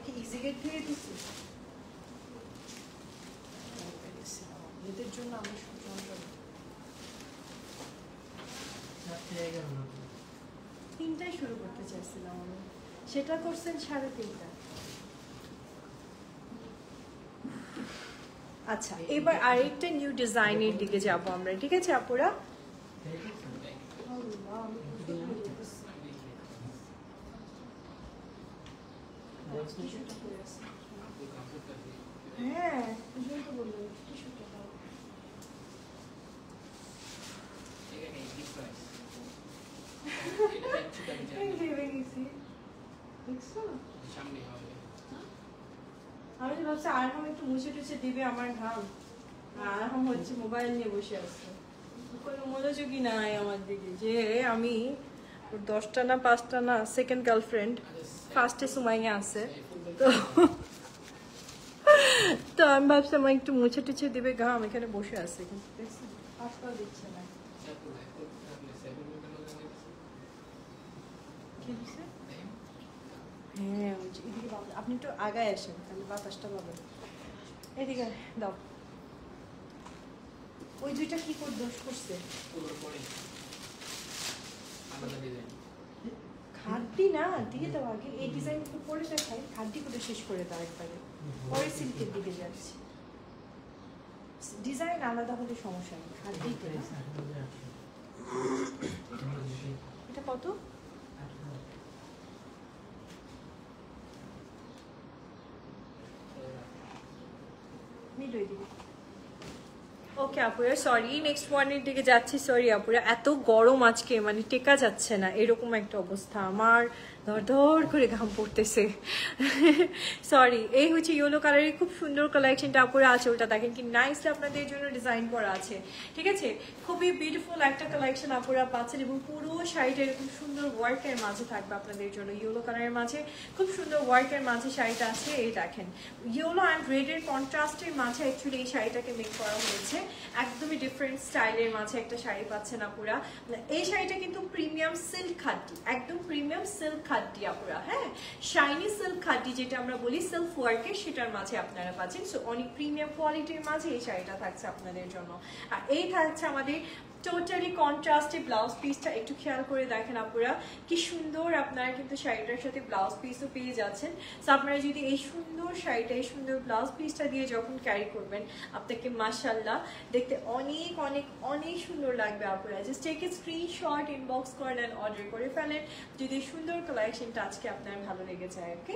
কি ইজি গেট থেকে দিচ্ছি এদের জন্য আমি তিনটায় শুরু করতে চাইছিলাম আমি, সেটা করছেন 3:30। আচ্ছা এবার আরেকটা নিউ ডিজাইনের দিকে যাব আমরা, ঠিক আছে আপুরা? হ্যাঁ আমি তো ভাবছি আরহাম একটু মুছে টুছে দিবে আমার ঘাম, আরহাম হচ্ছে মোবাইল নিয়ে বসে আছে, কোনো মনোযোগই নাই আমার দিকে, যে আমি 10টা না 5টা না সেকেন্ড গার্লফ্রেন্ড, ফার্স্টে সুমাইয়া আছে, তো তো আমি ভাবছি আমার একটু মুছে টুছে দিবে ঘাম, এখানে বসে আছে কিন্তু আজকাল দিচ্ছে না। হ্যাঁ এদিকে আপনি একটু আগায় আসেন তাহলে বাতাসটা পাবেন, এদিকে দাও। ওই দুইটা কি করে দোষ করছে? খাদ্যি না দিয়ে দাও আগে, এই ডিজাইন একটু পরে দেখাই, খাদ্যি করে শেষ করে দাও একবারে, পরে সিল্কের দিকে যাচ্ছি। ডিজাইন আলাদা হলে সমস্যা নেই, খাদ্যি এটা কত? ওকে আপুরা, সরি নেক্সট ওয়ানের দিকে যাচ্ছি। সরি আপুরা, এত গরম আজকে, মানে টেকা যাচ্ছে না, এরকম একটা অবস্থা, আমার ধর ধর করে ঘাম পড়তেছে। সরি। এই হচ্ছে ইয়েলো কালারের খুব সুন্দর কালেকশনটা আপুরা আছে, ওটা দেখেন কি নাইসলি আপনাদের জন্য ডিজাইন করা আছে, ঠিক আছে? খুবই বিউটিফুল একটা কালেকশন আপুরা পাচ্ছেন, এবং পুরো শাড়িটা এরকম সুন্দর ওয়ার্কের মাঝে থাকবে আপনাদের জন্য, ইয়েলো কালারের মাঝে খুব সুন্দর ওয়ার্কের মাঝে শাড়িটা আছে। এই দেখেন ইয়েলো অ্যান্ড রেডের কন্ট্রাস্টের মাঝে অ্যাকচুয়ালি এই শাড়িটাকে মেক করা হয়েছে, একদমই ডিফারেন্ট স্টাইলের মাঝে একটা শাড়ি পাচ্ছেন আপুরা। এই শাড়িটা কিন্তু প্রিমিয়াম সিল্ক খাদ্য, একদম প্রিমিয়াম সিল্ক খাদ্য আপুরা, হ্যাঁ শাইনি সিল্ক খাদ্য যেটা আমরা বলি সেলফ ওয়ার্কের, সেটার মাঝে আপনারা পাচ্ছেন। সো অনেক প্রিমিয়াম কোয়ালিটির মাঝে এই শাড়িটা থাকছে আপনাদের জন্য। আর এই থাকছে আমাদের টোটালি কন্ট্রাস্টে ব্লাউজ পিসটা, একটু খেয়াল করে দেখেন আপুরা কি সুন্দর, আপনারা কিন্তু শাড়িটার সাথে ব্লাউজ পিসও পেয়ে যাচ্ছেন। সো আপনারা যদি এই সুন্দর শাড়িটা, এই সুন্দর ব্লাউজ পিসটা দিয়ে যখন ক্যারি করবেন, আপনাকে মাশাআল্লাহ দেখতে অনেক অনেক অনেক সুন্দর লাগবে আপুরা। Just take a screenshot, inbox করেন অ্যান্ড অর্ডার করে ফেলেন যদি সুন্দর কালেকশনটা আজকে আপনার ভালো লেগে যায়। ওকে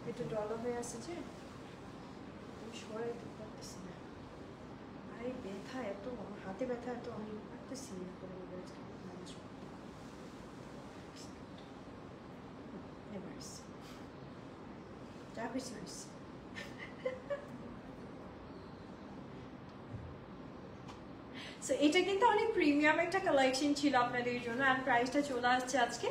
একটু ডলা হয়ে আছে যে সরাইতে পারতেছি না, আরে ব্যথা এত, আমার হাতে ব্যথা এত, আমি পারতেছি না করে ম্যানেজ করতে। এবার যা হয়েছে হয়েছে। সো এটা কিন্তু অনেক প্রিমিয়াম একটা কালেকশন ছিল আপনাদের জন্য, অ্যান্ড প্রাইসটা চলে আসছে আজকে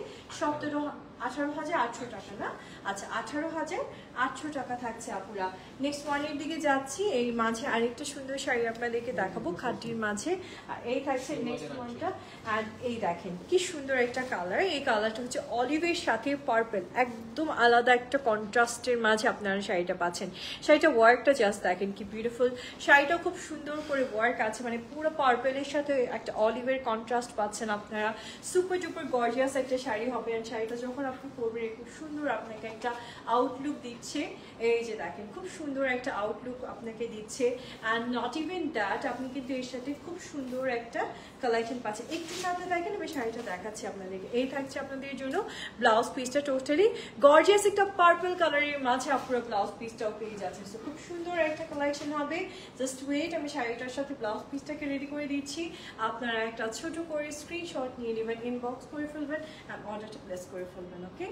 18,800 টাকা না? আচ্ছা 18,800 টাকা থাকছে আপুরা। নেক্সট ওয়ানের দিকে যাচ্ছি, এই মাঝে আরেকটা সুন্দর শাড়ি আপনাদেরকে দেখাবো খাটির মাঝে, আর এই থাকছে নেক্সট ওয়ানটা। অ্যান্ড এই দেখেন কি সুন্দর একটা কালার, এই কালারটা হচ্ছে অলিভের সাথে পার্পল, একদম আলাদা একটা কন্ট্রাস্টের মাঝে আপনারা শাড়িটা পাচ্ছেন। শাড়িটা ওয়ার্কটা জাস্ট দেখেন কি বিউটিফুল, শাড়িটা খুব সুন্দর করে ওয়ার্ক আছে, মানে পুরো পার্পলের সাথে একটা অলিভের কন্ট্রাস্ট পাচ্ছেন আপনারা। সুপার ডুপার গর্জিয়াস একটা শাড়ি হবে, আর শাড়িটা যখন আপনি পরবেন খুব সুন্দর আপনাকে একটা আউটলুক দিচ্ছে। এই যে দেখেন খুব সুন্দর একটা আউটলুক আপনাকে দিচ্ছে, অ্যান্ড নট ইভেন দ্যাট আপনি কিন্তু এর সাথে খুব সুন্দর একটা কালেকশন পাচ্ছেন। একটু সাথে দেখেন আমি শাড়িটা দেখাচ্ছি আপনাদেরকে। এই থাকছে আপনাদের জন্য ব্লাউজ পিসটা, টোটালি গর্জিয়াস একটা পার্পল কালারের মাঝে আপনারা ব্লাউজ পিসটাও পেয়ে যাচ্ছেন। তো খুব সুন্দর একটা কালেকশন হবে। জাস্ট ওয়েট, আমি শাড়িটার সাথে ব্লাউজ পিসটাকে রেডি করে দিচ্ছি, আপনারা একটা ছোট করে স্ক্রিনশট নিয়ে নেবেন, ইনবক্স করে ফেলবেন অ্যান্ড অর্ডারটা প্লেস করে ফেলবেন। ওকে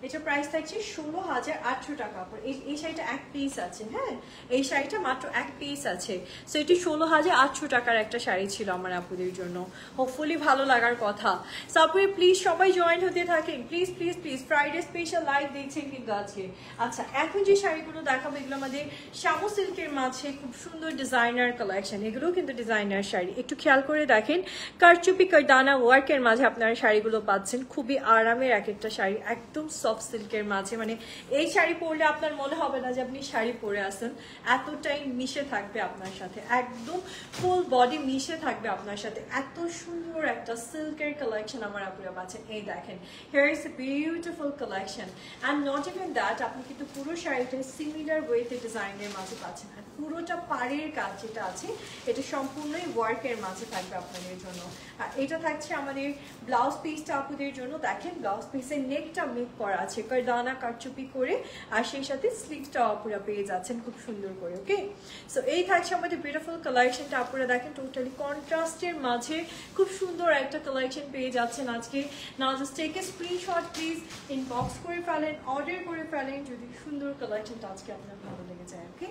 এটা প্রাইস থাকছে 16,800 টাকা আপুরা। এই শাড়িটা এক পিস আছে, হ্যাঁ এই শাড়িটা মাত্র এক পিস আছে। সো এটি 16,800 টাকার একটা শাড়ি ছিল আমার আপুদের জন্য, হোপফুলি ভালো লাগার কথা। সো আপু প্লিজ সবাই জয়েন হতে থাকেন, please please please. Friday special live দেখছেন কিন্তু আছে। আচ্ছা এখন যে শাড়িগুলো দেখাবো এগুলো আমাদের শামু সিল্কের মাঝে খুব সুন্দর ডিজাইনার কালেকশন, এগুলোও কিন্তু ডিজাইনার শাড়ি। একটু খেয়াল করে দেখেন কারচুপি কারদানা ওয়ার্কের মাঝে আপনারা শাড়িগুলো পাচ্ছেন, খুবই আরামের এক একটা শাড়ি, একদম সফট সিল্কের মাঝে। মানে এই শাড়ি পরলে আপনার মনে হবে না যে আপনি শাড়ি পরে আসেন, এতটাই মিশে থাকবে আপনার সাথে, একদম ফুল বডি মিশে থাকবে আপনার সাথে। এত সুন্দর একটা সিল্কের কালেকশন আমার আপুরা পাচ্ছেন। এই দেখেন here is a beautiful collection and not even that, আপনি কিন্তু পুরো শাড়িটা সিমিলার ওয়েতে ডিজাইনের মাঝে পাচ্ছেন। আর পুরোটা পাড়ের কাজ যেটা আছে এটা সম্পূর্ণই ওয়ার্কের মাঝে থাকবে আপনাদের জন্য। আর এটা থাকছে আমাদের ব্লাউজ পিসটা আপুদের জন্য। দেখেন ব্লাউজ পিসের নেকটা মেক করা আছে কারদানা কারচুপি করে, আর সেই সাথে স্লিভসটাও আপুরা পেয়ে যাচ্ছেন খুব সুন্দর করে। ওকে সো এই থাকছে আমাদের বিউটিফুল কালেকশনটা। আপুরা দেখেন টোটালি কন্ট্রাস্টের মাঝে খুব সুন্দর একটা কালেকশন পেয়ে যাচ্ছেন আজকে। Now just take a screenshot please, inbox করে ফেলেন, অর্ডার করে ফেলেন যদি সুন্দর কালেকশনটা আজকে আপনার ভালো লেগে যায়। ওকে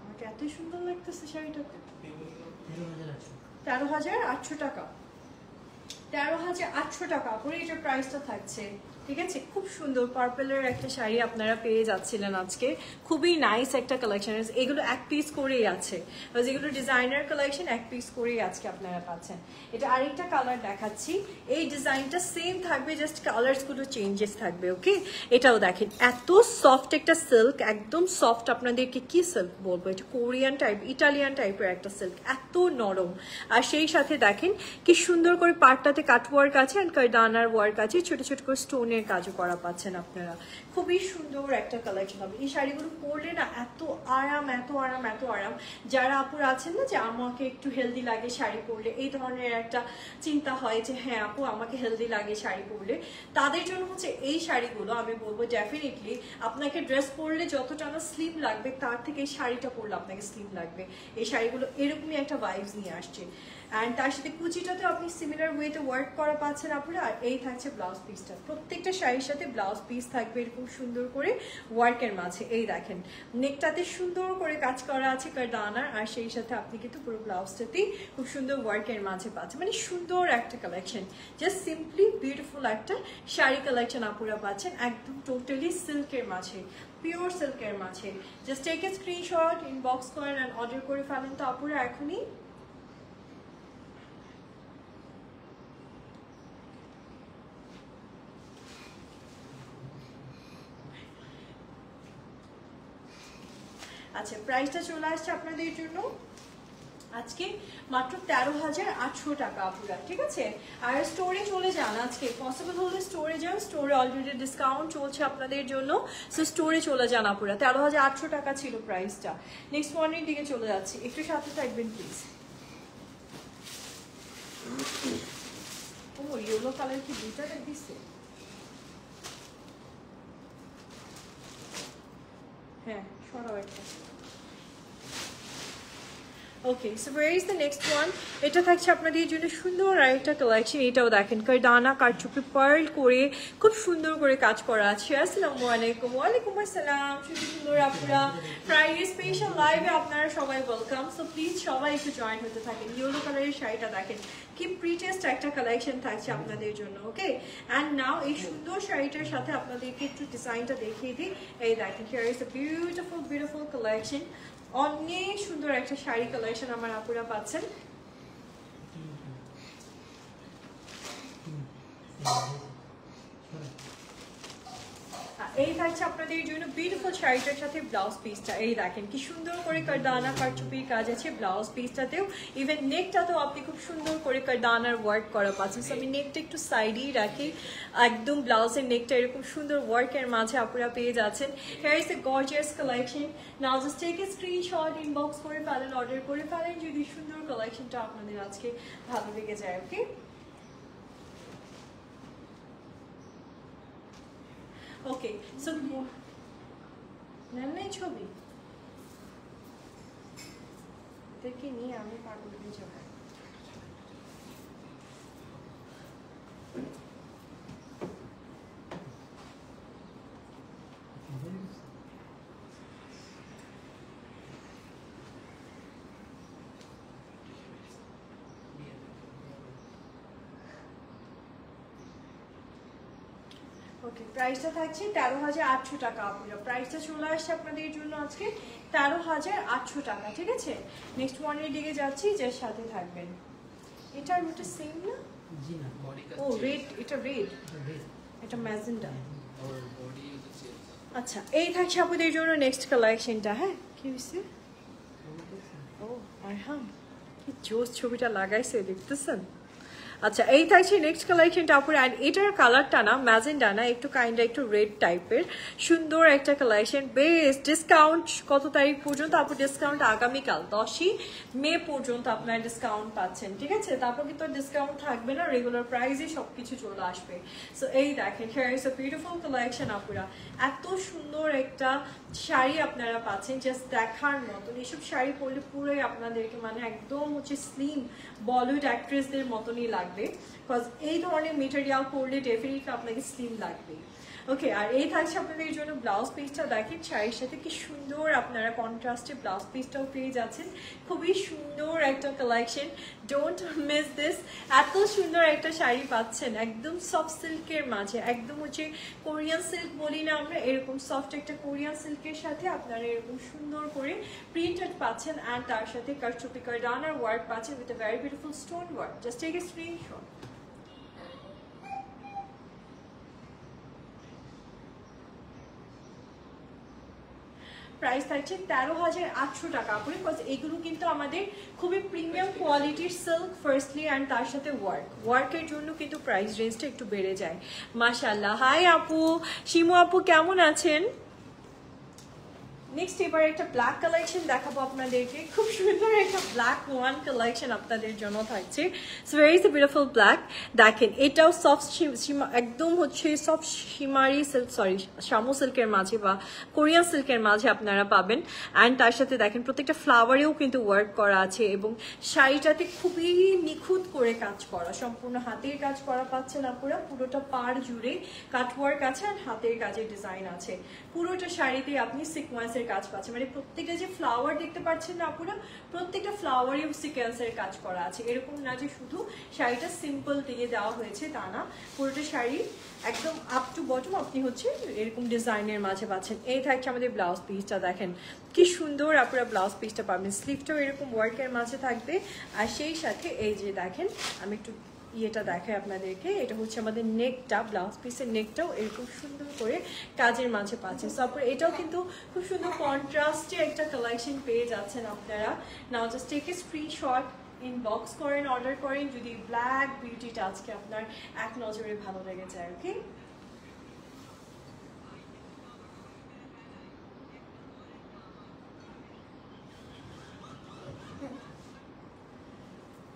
আমাকে এত সুন্দর লাগতেছে শাড়িটাতে। 13,800 টাকা, 13,800 টাকা করে এটার প্রাইসটা থাকছে। ঠিক আছে খুব সুন্দর পার্পলের একটা শাড়ি আপনারা পেয়ে যাচ্ছিলেন আজকে, খুবই নাইস একটা কালেকশন। এগুলো এক পিস করেই আছে, যেগুলো ডিজাইনার কালেকশন এক পিস করেই আজকে আপনারা পাচ্ছেন। এটা আরেকটা কালার দেখাচ্ছি, এই ডিজাইনটা সেম থাকবে, জাস্ট কালারসগুলো চেঞ্জেস থাকবে। ওকে এটাও দেখেন এত সফট একটা সিল্ক, একদম সফট। আপনাদেরকে কি সিল্ক বলবো, এটা কোরিয়ান টাইপ ইটালিয়ান টাইপের একটা সিল্ক, এত নরম। আর সেই সাথে দেখেন কি সুন্দর করে পাটটাতে কাট ওয়ার্ক আছে অ্যান্ড কারদানার ওয়ার্ক আছে, ছোট ছোট করে স্টোন কাজও করা পাচ্ছেন আপনারা। খুবই সুন্দর একটা কালেকশন হবে। এই শাড়িগুলো পরলে না এত আরাম এত আরাম এত আরাম। যারা আপুরা আছেন না যে আমাকে একটু হেলদি লাগে শাড়ি পরলে, এই ধরনের একটা চিন্তা হয় যে হ্যাঁ আপু আমাকে হেলদি লাগে শাড়ি পরলে, তাদের জন্য হচ্ছে এই শাড়িগুলো আমি বলবো ডেফিনেটলি আপনাকে ড্রেস পরলে যতটা না স্লিভ লাগবে তার থেকে এই শাড়িটা পরলে আপনাকে স্লিভ লাগবে। এই শাড়িগুলো এরকমই একটা ভাইবস নিয়ে আসছে। অ্যান্ড তার সাথে কুচিটাতেও আপনি সিমিলার ওয়েতে ওয়ার্ক করা পাচ্ছেন আপনারা। আর এই থাকছে ব্লাউজ পিসটা, প্রত্যেকটা শাড়ির সাথে ব্লাউজ পিস থাকবে এরকম সুন্দর করে ওয়ার্কের মাঝে। এই দেখেন নেকটাতে সুন্দর করে কাজ করা আছে কারদানার, আর সেই সাথে আপনি কিন্তু পুরো ব্লাউজটাতেই খুব সুন্দর ওয়ার্কের মাঝে পাচ্ছেন। মানে সুন্দর একটা কালেকশন, জাস্ট সিম্পলি বিউটিফুল একটা শাড়ি কালেকশন আপুরা পাচ্ছেন, একদম টোটালি সিল্কের মাঝে, পিওর সিল্কের মাঝে। Just take a screenshot, inbox করেন অ্যান্ড অর্ডার করে ফেলেন তো আপুরা এখনই। আচ্ছা প্রাইসটা চলে আসছে আপনাদের জন্য আজকে মাত্র 13,800 টাকা আপুরা। ঠিক আছে আর স্টোরে চলে যান, আজকে পসিবল হলে স্টোরে যান, স্টোরে অলরেডি ডিসকাউন্ট চলছে আপনাদের জন্য। সো স্টোরে চলে যান আপুরা, 13,800 টাকা ছিল প্রাইসটা। নেক্সট ওয়ানের দিকে চলে যাচ্ছি, একটু সাথে থাকবেন প্লিজ। ও ইয়েলো কালার কি দুইটা দিচ্ছে? হ্যাঁ সরাও একটা। Okay so where is the next one? এটা থাকছে আপনাদের জন্য সুন্দর আরেকটা কালেকশন। এটাও দেখেন কারদানা কারচুপি পার্ল করে খুব সুন্দর করে কাজ করা আছে। আসসালামু আলাইকুম। ওয়ালাইকুম আসসালাম। সুন্দর আপুরা ফ্রাইডে স্পেশাল লাইভে আপনারা সবাই ওয়েলকাম। সো প্লিজ সবাই একটু জয়েন হতে থাকেন। ইয়েলো কালারের শাড়িটা দেখেন কি প্রিটেস্ট একটা কালেকশন থাকছে আপনাদের জন্য। ওকে অ্যান্ড নাও এই সুন্দর শাড়িটার সাথে আপনাদেরকে একটু ডিজাইনটা দেখিয়ে দিই। এই দেখেন here is a beautiful beautiful collection, অনেক সুন্দর একটা শাড়ি কালেকশন আমার আপুরা পাচ্ছেন। এই থাকছে আপনাদের জন্য বিউটিফুল শাড়িটার সাথে ব্লাউজ পিসটা। এই দেখেন কি সুন্দর করে কারদানা কারচুপির কাজ আছে ব্লাউজ পিসটাতেও, ইভেন নেকটাতেও আপনি খুব সুন্দর করে কারদানার ওয়ার্ক করা পাচ্ছেন। আমি নেকটা একটু সাইডেই রাখি, একদম ব্লাউজের নেকটা এরকম সুন্দর ওয়ার্কের মাঝে আপনারা পেয়ে যাচ্ছেন। Here is a gorgeous collection. Now just take a screenshot, inbox করে ফেলেন, অর্ডার করে ফেলেন যদি সুন্দর কালেকশনটা আপনাদের আজকে ভালো লেগে যায়। ওকে ওকে সো নেন নাই ছবি এদেরকে নিয়ে আমি পাগল হয়ে যাবো। ওকে, প্রাইসটা থাকছে 13,800 টাকা আপুরা। প্রাইসটা চলে আসছে আপনাদের জন্য আজকে 13,800 টাকা, ঠিক আছে। নেক্সট ওয়ানের দিকে যাচ্ছি, যার সাথে থাকবেন। এটা ওটা সেম না? জি না, ও রেড, এটা রেড, এটা ম্যাজেন্টা। আচ্ছা, এই থাকছে আপনাদের জন্য নেক্সট কালেকশনটা। হ্যাঁ, কি হয়েছে? ও আরহাম, কি জোস ছবিটা লাগাইছে দেখতেছেন। আচ্ছা, এই থাকছে নেক্সট কালেকশনটা আপুর। অ্যান্ড এটার কালারটা না ম্যাজেন্ডা না, একটু কাইন্ডা একটু রেড টাইপের, সুন্দর একটা কালেকশন। বেস্ট ডিসকাউন্ট কত তারিখ পর্যন্ত আপু? ডিসকাউন্ট আগামীকাল 10ই মে পর্যন্ত আপনার ডিসকাউন্ট পাচ্ছেন, ঠিক আছে। তারপর কিন্তু ডিসকাউন্ট থাকবে না, রেগুলার প্রাইসে সবকিছু চলে আসবে। সো এই দেখেন, here is a beautiful collection আপুরা। এত সুন্দর একটা শাড়ি আপনারা পাচ্ছেন, জাস্ট দেখার মতন। এইসব শাড়ি পরলে পুরোই আপনাদেরকে মানে একদম হচ্ছে স্লিম বলিউড অ্যাক্ট্রেসদের মতনই লাগবে, বিকজ এই ধরনের মেটেরিয়াল পরলে ডেফিনেটলি আপনাকে স্লিম লাগবে। ওকে, আর এই থাকছে আপনাদের জন্য ব্লাউজ পিসটা। দেখেন শাড়ির সাথে কি সুন্দর আপনারা কন্ট্রাস্টে ব্লাউজ পিসটাও পেয়ে যাচ্ছেন। খুবই সুন্দর একটা কালেকশন, ডোন্ট মিস দিস। এত সুন্দর একটা শাড়ি পাচ্ছেন একদম সফট সিল্কের মাঝে, একদম হচ্ছে কোরিয়ান সিল্ক বলি না আমরা, এরকম সফট একটা কোরিয়ান সিল্কের সাথে আপনারা এরকম সুন্দর করে প্রিন্টেড পাচ্ছেন। অ্যান্ড তার সাথে কারচুপি কারদানার ওয়ার্ক পাচ্ছেন with a very beautiful stone work. Just take a screenshot. Price থাকছে 13,800 টাকা করে, বিকজ এগুলো কিন্তু আমাদের খুবই প্রিমিয়াম কোয়ালিটির সিল্ক ফার্স্টলি, অ্যান্ড তার সাথে ওয়ার্কের জন্য কিন্তু প্রাইস রেঞ্জটা একটু বেড়ে যায়। মাশাআল্লাহ। হাই আপু, শিমু আপু কেমন আছেন? নেক্সট এবার একটা ব্ল্যাক কালেকশন দেখাবো আপনাদেরকে। খুব সুন্দর একটা ব্ল্যাক ওয়ান কালেকশন আপনাদের জন্য থাকছে। So very beautiful black. দেখেন এটাও সফট একদম হচ্ছে সফট শিমারি সিল্ক, সরি শামু সিল্কের মাঝে বা কোরিয়ান সিল্কের মাঝে আপনারা পাবেন। অ্যান্ড তার সাথে দেখেন প্রত্যেকটা ফ্লাওয়ারেও কিন্তু ওয়ার্ক করা আছে, এবং শাড়িটাতে খুবই নিখুঁত করে কাজ করা, সম্পূর্ণ হাতের কাজ করা পাচ্ছেন আপনারা। পুরোটা পাড় জুড়ে কাটওয়ার্ক আছে আর হাতের কাজের ডিজাইন আছে। পুরোটা শাড়িতে আপনি সিকোয়েন্সের কাজ পাচ্ছে, মানে প্রত্যেকটা যে ফ্লাওয়ার দেখতে পাচ্ছেন না আপুরা, প্রত্যেকটা ফ্লাওয়ারেও সিকোয়েন্সের কাজ করা আছে। এরকম না যে শুধু শাড়িটা সিম্পল দিয়ে দেওয়া হয়েছে, তা না, পুরোটা শাড়ি একদম আপ টু বটম আপনি হচ্ছে এরকম ডিজাইনের মাঝে পাচ্ছেন। এই থাকছে আমাদের ব্লাউজ পিসটা। দেখেন কি সুন্দর আপনারা ব্লাউজ পিসটা পাবেন, স্লিভটাও এরকম ওয়ার্কের মাঝে থাকবে। আর সেই সাথে এই যে দেখেন, আমি একটু ইয়েটা দেখাই আপনাদেরকে, এটা হচ্ছে আমাদের নেকটা, ব্লাউজ পিসের নেকটাও এরকম সুন্দর করে কাজের মাঝে পাচ্ছেন। তারপর এটাও কিন্তু খুব সুন্দর কন্ট্রাস্টে একটা কালেকশন পেয়ে যাচ্ছেন আপনারা। Now just take a screenshot, inbox করেন, অর্ডার করেন যদি ব্ল্যাক বিউটিটা আজকে আপনার এক নজরে ভালো লেগে যায়। ওকে,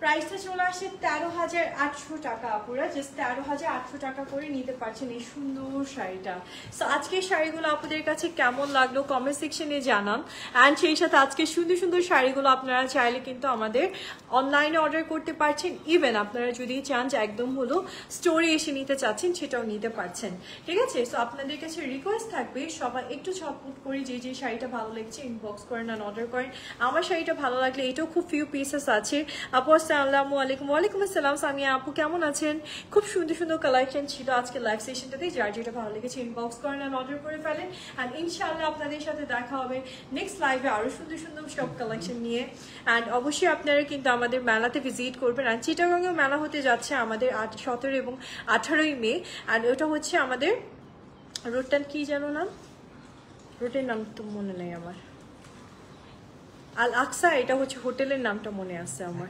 প্রাইসটা চলে আসে 13,800 টাকা আপুরা। জাস্ট 13,800 টাকা করে নিতে পারছেন এই সুন্দর শাড়িটা। সো আজকের শাড়িগুলো আপনাদের কাছে কেমন লাগলো কমেন্ট সেকশনে জানান। অ্যান্ড সেই সাথে আজকে সুন্দর সুন্দর শাড়িগুলো আপনারা চাইলে কিন্তু আমাদের অনলাইনে অর্ডার করতে পারছেন। ইভেন আপনারা যদি চান যে একদম হলো স্টোরে এসে নিতে চাচ্ছেন, সেটাও নিতে পারছেন, ঠিক আছে। সো আপনাদের কাছে রিকোয়েস্ট থাকবে সবাই একটু ঝটপট করে যে যে শাড়িটা ভালো লাগছে ইনবক্স করেন আর অর্ডার করেন। আমার শাড়িটা ভালো লাগলে, এটাও খুব ফিউ পিসেস আছে। আপু আসসালামু আলাইকুম। ওয়ালাইকুম আসসালাম সামিয়া আপু, কেমন আছেন? খুব সুন্দর সুন্দর কালেকশন ছিল আজকে লাইভ সেশনটাতে। যার যেটা ভালো লেগেছে ইনবক্স করেন আর অর্ডার করে ফেলেন। আর ইনশাআল্লাহ আপনাদের সাথে দেখা হবে নেক্সট লাইভে আরো সুন্দর সুন্দর সব কালেকশন নিয়ে। অ্যান্ড অবশ্যই আপনারা কিন্তু আমাদের মেলাতে ভিজিট করবেন। আর চিটাগাংয়েও মেলা হতে যাচ্ছে আমাদের 17 এবং 18ই মে। আর ওটা হচ্ছে আমাদের রোডটার কি যেন নাম, রোডের নাম তো মনে নেই আমার, আল আকসা, এটা হচ্ছে হোটেলের নামটা মনে আছে আমার,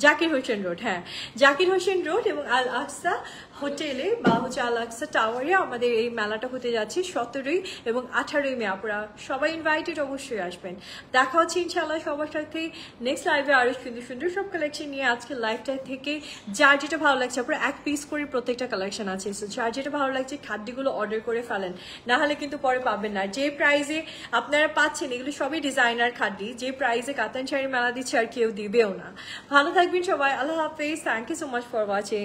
জাকির হোসেন রোড। হ্যাঁ, জাকির হোসেন রোড এবং আল আকসা হোটেলে বা হচ্ছে আল আকসা টাওয়ারে আমাদের এই মেলাটা হতে যাচ্ছে 17 এবং 18 মে। আপনারা সবাই ইনভাইটেড, অবশ্যই আসবেন। দেখা হচ্ছে ইনশাআল্লাহ সবার সাথে নেক্সট লাইভে আরো সুন্দর সুন্দর সব কালেকশন নিয়ে। আজকে লাইভটা থেকে যার যেটা ভালো লাগছে, আপনারা এক পিস করে প্রত্যেকটা কালেকশন আছে। সো যার যেটা ভালো লাগছে খাদ্যগুলো অর্ডার করে ফেলেন, না হলে কিন্তু পরে পাবেন না। যে প্রাইসে আপনারা পাচ্ছেন এগুলো সবই ডিজাইনার খাদ্য, যে প্রাইসে কাতান শাড়ি মেলা দিচ্ছে আর কেউ দিবেও না। ভালো থাকবেন সবাই, আল্লাহ হাফেজ, thank you so much for watching.